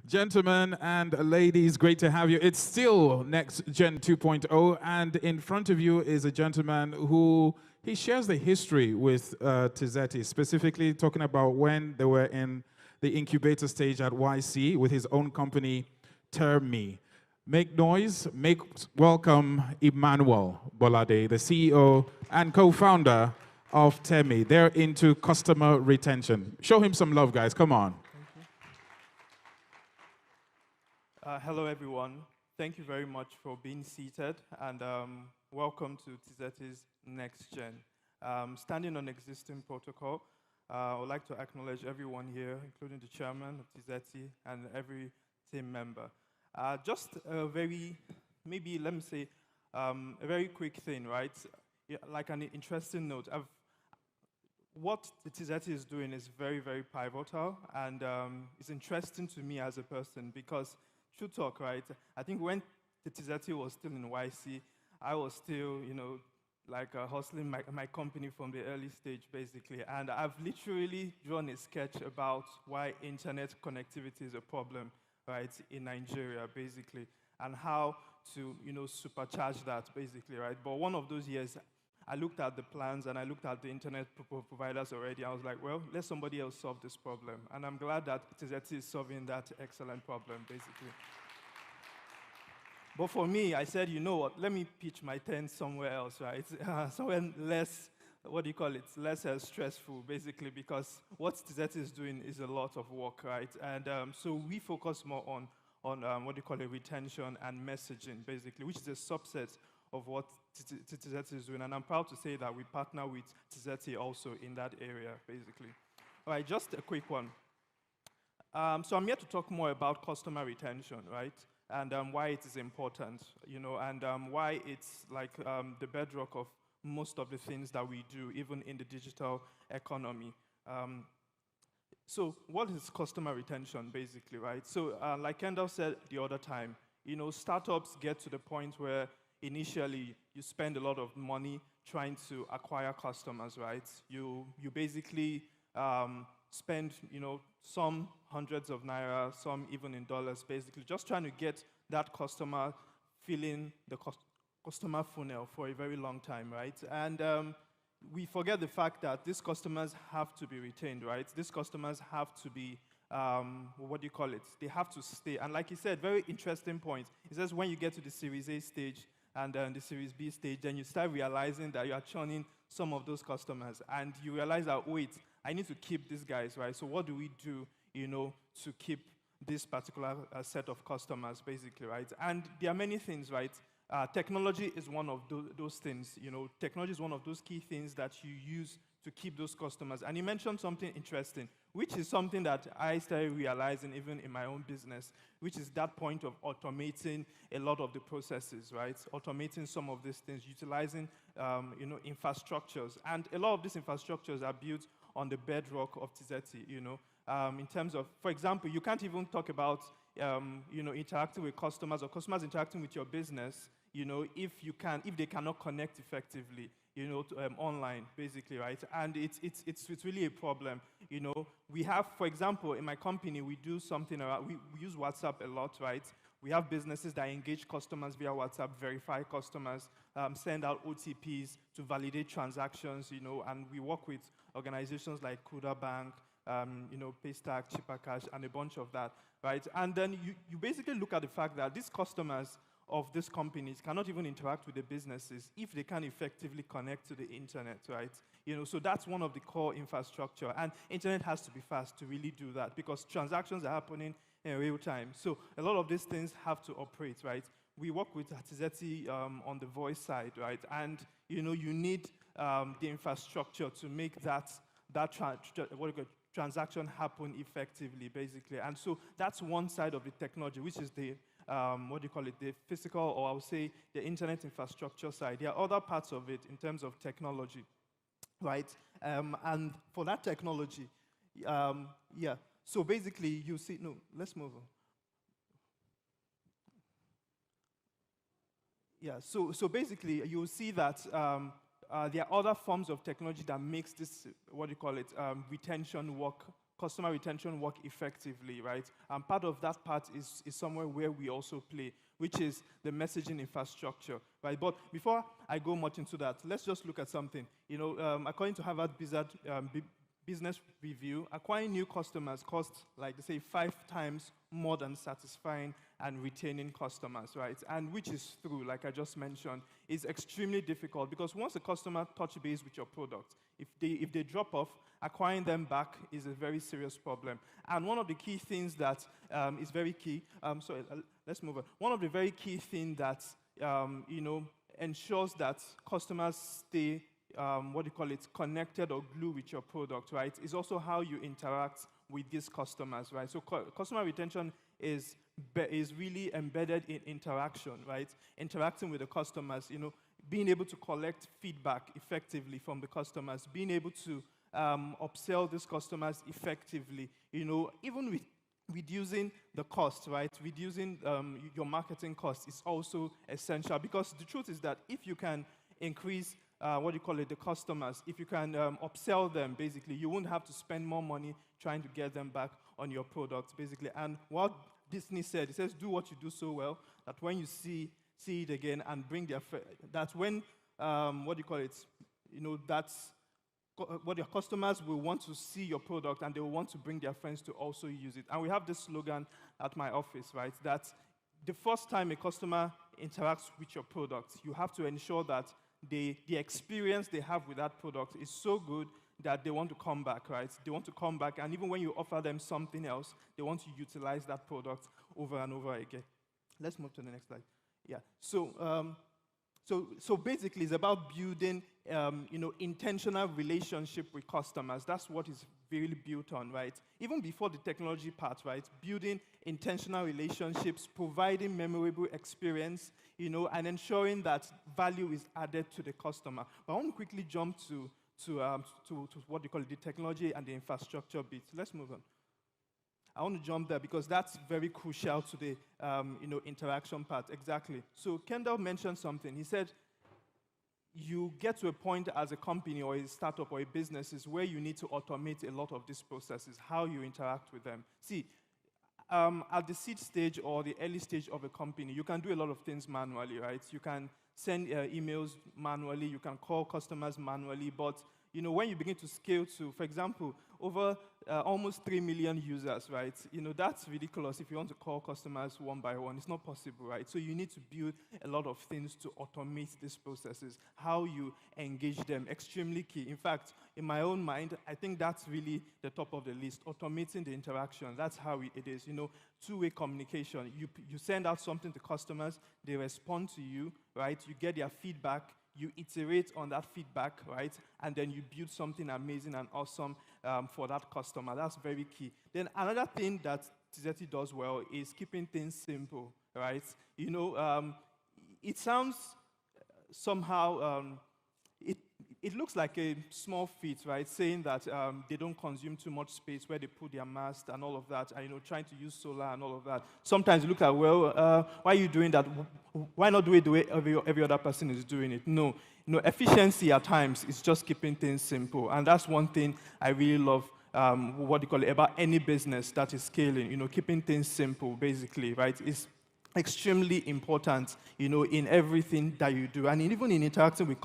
Gentlemen and ladies, great to have you. It's still Next Gen 2.0, and in front of you is a gentleman who he shares the history with Tizeti, specifically talking about when they were in the incubator stage at YC with his own company, Termii. Make noise, make welcome Emmanuel Gbolade, the CEO and co-founder of Termii. They're into customer retention. Show him some love, guys. Come on. Hello, everyone. Thank you very much for being seated, and welcome to Tizeti's Next Gen. Standing on existing protocol, I would like to acknowledge everyone here, including the chairman of Tizeti and every team member. Just a very, maybe let me say, a very quick thing, right? Yeah, like an interesting note. What the Tizeti is doing is very, very pivotal, and it's interesting to me as a person because, true talk, right? I think when the Tizeti was still in YC, I was still, like hustling my company from the early stage, basically. And I've literally drawn a sketch about why internet connectivity is a problem, right, in Nigeria, basically, and how to, supercharge that, basically, right? But one of those years, I looked at the plans and I looked at the internet providers already. I was like, well, let somebody else solve this problem. And I'm glad that Tizeti is solving that excellent problem, basically. But for me, I said, you know what, let me pitch my tent somewhere else, right? Somewhere less, less stressful, basically, because what Tizeti is doing is a lot of work, right? And so we focus more on retention and messaging, basically, which is a subset of what Tizeti is doing. And I'm proud to say that we partner with Tizeti also in that area, basically. All right, just a quick one. So I'm here to talk more about customer retention, right? And why it is important, and why it's like the bedrock of most of the things that we do, even in the digital economy. So what is customer retention, basically, right? So like Kendall said the other time, startups get to the point where initially you spend a lot of money trying to acquire customers, right? You basically spend, some hundreds of naira, some even in dollars, basically, just trying to get that customer filling the customer funnel for a very long time, right? And we forget the fact that these customers have to be retained, right? These customers have to be, they have to stay. And like he said, very interesting point. He says when you get to the Series A stage and the Series B stage, then you start realizing that you are churning some of those customers. And you realize that, wait, I need to keep these guys, right? So what do we do, to keep this particular set of customers, basically, right? And there are many things, right? Technology is one of those things, Technology is one of those key things that you use to keep those customers. And you mentioned something interesting, which is something that I started realizing even in my own business, which is that point of automating a lot of the processes, right? Automating some of these things, utilizing, infrastructures. And a lot of these infrastructures are built on the bedrock of Tizeti, in terms of, for example, you can't even talk about, interacting with customers or customers interacting with your business, if they cannot connect effectively, online, basically, right? And it's really a problem, We have, for example, in my company, we do something around, we use WhatsApp a lot, right? We have businesses that engage customers via WhatsApp, verify customers, send out OTPs to validate transactions, and we work with organizations like Kuda Bank, Paystack, Chipper Cash, and a bunch of that, right? And then you basically look at the fact that these customers of these companies cannot even interact with the businesses if they can effectively connect to the internet, right? So that's one of the core infrastructure. And internet has to be fast to really do that because transactions are happening in real time. So a lot of these things have to operate, right? We work with Tizeti on the voice side, right? And, you need the infrastructure to make that transaction happen effectively, basically. And so that's one side of the technology, which is the, the physical, or I would say the internet infrastructure side. There are other parts of it in terms of technology, right? And for that technology, so basically you see, no, let's move on. Yeah, so basically you'll see that there are other forms of technology that makes this, retention work customer retention work effectively, right? And part of that part is somewhere where we also play, which is the messaging infrastructure, right? But before I go much into that, let's just look at something. According to Harvard Business Review, acquiring new customers costs, like they say, 5 times more than satisfying and retaining customers, right? And which is true, like I just mentioned, is extremely difficult because once a customer touch base with your product, if they drop off, acquiring them back is a very serious problem. And one of the key things that is very key, let's move on. One of the very key things that, ensures that customers stay connected or glue with your product, right, is also how you interact with these customers, right? So customer retention is really embedded in interaction, right? Interacting with the customers, being able to collect feedback effectively from the customers, being able to upsell these customers effectively, even with reducing the cost, right? Reducing your marketing cost is also essential because the truth is that if you can increase the customers, if you can upsell them, basically, you won't have to spend more money trying to get them back on your product, basically. And what Disney said, it says, do what you do so well, that when you see it again and bring their friends, that's when, that's what your customers will want to see your product and they will want to bring their friends to also use it. And we have this slogan at my office, right, that the first time a customer interacts with your product, you have to ensure that the experience they have with that product is so good that they want to come back, right? They want to come back, and even when you offer them something else, they want to utilize that product over and over again. Let's move to the next slide. Yeah. So basically, it's about building, intentional relationship with customers. That's what is really built on, right? Even before the technology part, right? Building intentional relationships, providing memorable experience, and ensuring that value is added to the customer. But I want to quickly jump to what they call the technology and the infrastructure bit. Let's move on. I want to jump there because that's very crucial to the interaction part. Exactly. So Kendall mentioned something. He said, you get to a point as a company or a startup or a business is where you need to automate a lot of these processes, how you interact with them. See, at the seed stage or the early stage of a company, you can do a lot of things manually, right? You can send emails manually, you can call customers manually, but when you begin to scale to, for example, over almost 3 million users, right? That's ridiculous if you want to call customers one by one. It's not possible, right? So you need to build a lot of things to automate these processes. How you engage them, extremely key. In fact, in my own mind, I think that's really the top of the list, automating the interaction. That's how it is, two-way communication. You send out something to customers, they respond to you, right? You get their feedback, you iterate on that feedback, right? And then you build something amazing and awesome for that customer. That's very key. Then another thing that Tizeti does well is keeping things simple, right? It sounds somehow, it looks like a small feat, right? Saying that they don't consume too much space where they put their mast and all of that, and trying to use solar and all of that. Sometimes you look at, why are you doing that? Why not do it the way every other person is doing it? No, efficiency at times is just keeping things simple, and that's one thing I really love. About any business that is scaling, keeping things simple, basically, right? It's extremely important, in everything that you do. And even in interacting with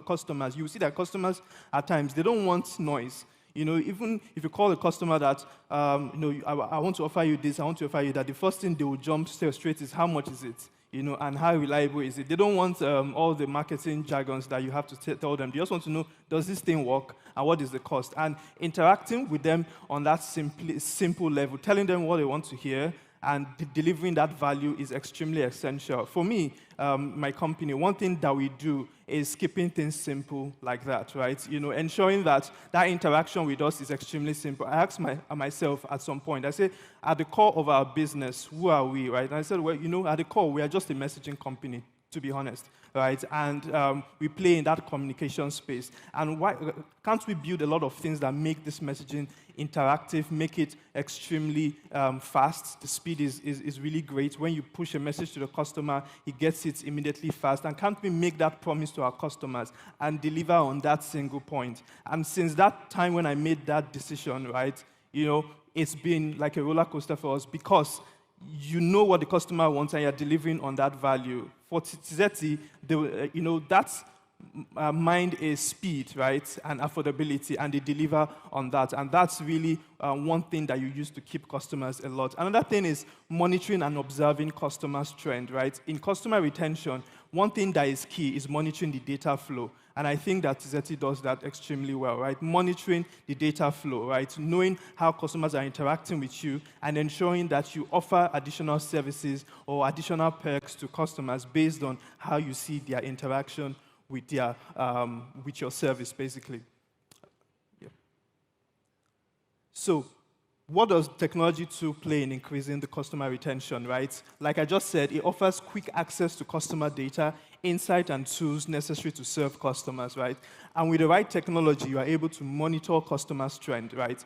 customers, you see that customers, at times, they don't want noise. Even if you call a customer that, I want to offer you this, I want to offer you that, the first thing they will jump straight is, how much is it? And how reliable is it? They don't want all the marketing jargons that you have to tell them. They just want to know, does this thing work, and what is the cost? And interacting with them on that simple level, telling them what they want to hear, and delivering that value is extremely essential. For me, my company, one thing that we do is keeping things simple like that, right? Ensuring that interaction with us is extremely simple. I asked myself at some point, I said, at the core of our business, who are we, right? And I said, well, at the core, we are just a messaging company, to be honest, right? And we play in that communication space. And why can't we build a lot of things that make this messaging interactive, make it extremely fast? The speed is really great. When you push a message to the customer, he gets it immediately fast. And can't we make that promise to our customers and deliver on that single point? And since that time when I made that decision, right, it's been like a roller coaster for us because you know what the customer wants and you're delivering on that value. For Tizeti, that's mind is speed, right, and affordability, and they deliver on that. And that's really one thing that you use to keep customers a lot. Another thing is monitoring and observing customers' trend, right? In customer retention, one thing that is key is monitoring the data flow. And I think that Tizeti does that extremely well, right? Monitoring the data flow, right? Knowing how customers are interacting with you and ensuring that you offer additional services or additional perks to customers based on how you see their interaction with your service, basically. Yeah. So, what does technology tool play in increasing the customer retention, right? Like I just said, it offers quick access to customer data, insight, and tools necessary to serve customers, right? And with the right technology, you are able to monitor customers' trend, right?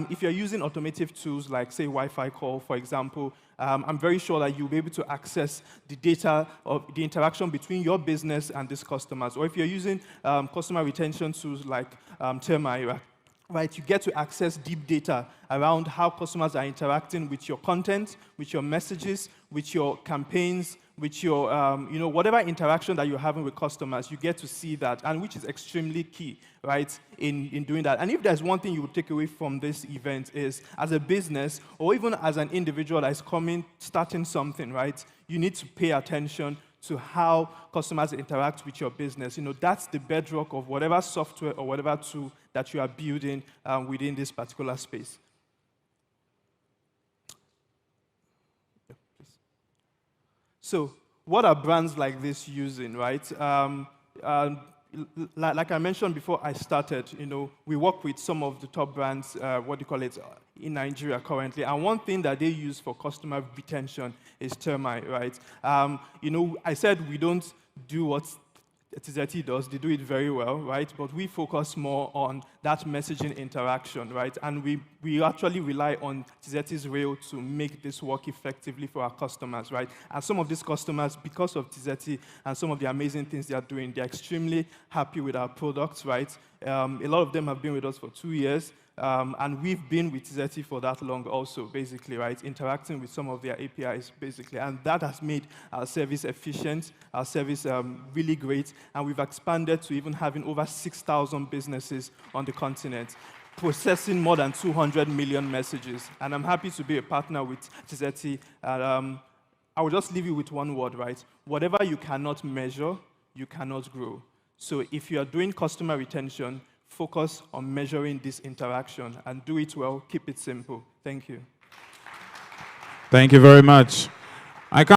If you're using automative tools like, say, Wi-Fi call, for example, I'm very sure that you'll be able to access the data of the interaction between your business and these customers. Or if you're using customer retention tools like Termii, right, you get to access deep data around how customers are interacting with your content, with your messages, with your campaigns, with your, whatever interaction that you're having with customers, you get to see that, and which is extremely key, right, in doing that. And if there's one thing you would take away from this event is, as a business, or even as an individual that is starting something, right, you need to pay attention to how customers interact with your business. That's the bedrock of whatever software or whatever tool that you are building within this particular space. Yeah, please. So, what are brands like this using, right? Like I mentioned before I started, we work with some of the top brands, in Nigeria currently. And one thing that they use for customer retention is Termii, right? I said we don't do what Tizeti does. They do it very well, right? But we focus more on that messaging interaction, right? And we actually rely on Tizeti's rail to make this work effectively for our customers, right? And some of these customers, because of Tizeti and some of the amazing things they are doing, they're extremely happy with our products, right? A lot of them have been with us for 2 years. And we've been with Tizeti for that long also, basically, right? Interacting with some of their APIs, basically. And that has made our service efficient, our service really great. And we've expanded to even having over 6,000 businesses on the continent, processing more than 200 million messages. And I'm happy to be a partner with Tizeti. I will just leave you with one word, right? Whatever you cannot measure, you cannot grow. So if you are doing customer retention, focus on measuring this interaction and do it well. Keep it simple. Thank you. Thank you very much. I can't